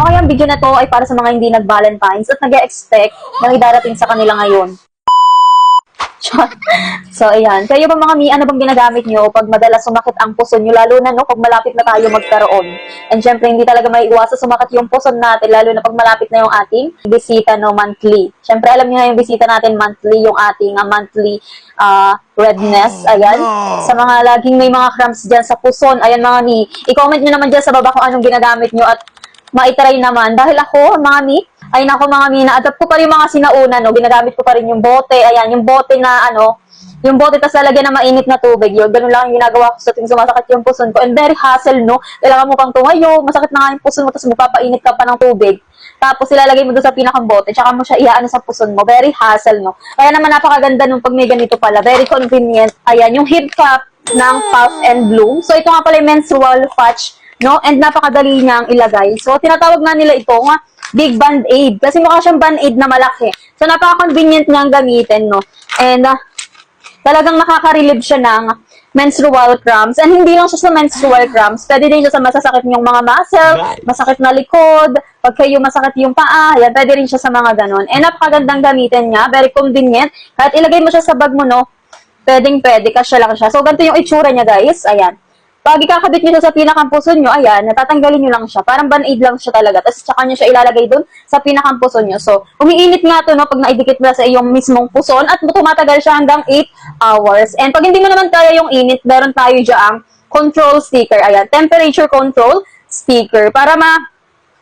Okay, ang video na to ay para sa mga hindi nag-Valentines at nag-expect na may darating sa kanila ngayon. So, ayan. Kayo ba mga mi, ano bang ginagamit nyo pag madalas sumakit ang puso nyo, lalo na no, pag malapit na tayo magkaroon? And syempre, hindi talaga may iwasan sumakit yung puso natin, lalo na pag malapit na yung ating bisita no, monthly. Syempre, alam niyo na yung bisita natin monthly, yung ating monthly redness. Ayan. Sa mga laging may mga cramps dyan sa puson, ayan mga mi, i-comment nyo naman dyan sa baba kung anong ginagamit nyo at maitry naman. Dahil ako, mga mi, ay nako mga mi, na-adapt ko pa rin mga sinauna, no? Ginagamit ko pa rin yung bote, ayan, yung bote na ano, yung bote tas lalagyan ng mainit na tubig, yun, ganun lang yung ginagawa ko sa tuwing sumasakit yung puson ko. And very hassle, no? Kailangan mo pang tumayo, masakit na nga yung puson mo, tapos magpapainit ka pa ng tubig. Tapos ilalagay mo doon sa pinakang bote, tsaka mo siya iaano sa puson mo. Very hassle, no? Kaya naman napakaganda nung pag may ganito pala. Very convenient. Ayan, yung heat cup ng Puff and Bloom. So, ito nga pala yung menstrual patch, no? And napakadali niyang ilagay. So, tinatawag nga nila ito nga Big Band-Aid. Kasi mukha siyang Band-Aid na malaki. So, napaka-convenient niyang gamitin, no? And, talagang nakaka-relieve siya ng menstrual cramps. And hindi lang siya sa menstrual cramps. Pwede din siya sa masasakit niyong mga muscle, masakit na likod, pag kayo masakit yung paa, yan, pwede rin siya sa mga ganon. And napakagandang gamitin niya. Very convenient. Kahit ilagay mo siya sa bag mo, no? Pwedeng-pwede, kasya lang siya. So, ganito yung itsura niya, guys. Ayan. Pag ikakabit nyo siya sa pinakang puso nyo, ayan, natatanggalin nyo lang siya. Parang Band-Aid lang siya talaga. Tapos tsaka nyo siya ilalagay dun sa pinakang puso nyo. So, umiinit nga to, no, pag naidikit na sa iyong mismong puson at tumatagal siya hanggang 8 hours. And pag hindi mo naman kaya yung init, meron tayo dyan control sticker. Ayan, temperature control sticker. Para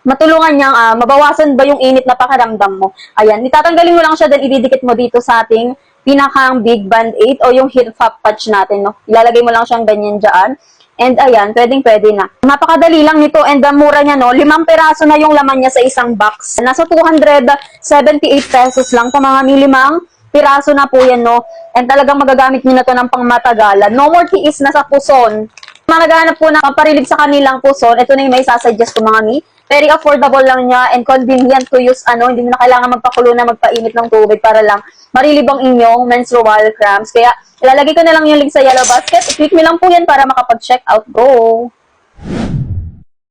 matulungan niyang mabawasan ba yung init na pakiramdam mo. Ayan, itatanggalin mo lang siya, then ididikit mo dito sa ating pinakang Big Band-Aid o yung heat cup patch natin, no. Ilalagay mo lang siyang ganyan dyan. And ayan, pwedeng-pwede na. Napakadali lang nito and mura niya, no. 5 piraso na yung laman niya sa isang box. Nasa 278 pesos lang. Mga 5 piraso na po yan, no. And talagang magagamit niyo na to ng pangmatagalan. No more tiis na sa puson. Naghahanap po na pamparilig sa kanilang puson. Ito na yung may sasuggest ko, mga mi. Very affordable lang niya and convenient to use. Hindi mo na kailangan magpakulo na magpainit ng tubig para lang marilib ang inyong menstrual cramps. Kaya, ilalagay ko na lang yung link sa yellow basket. I-click mo lang po yan para makapag-check out. Go!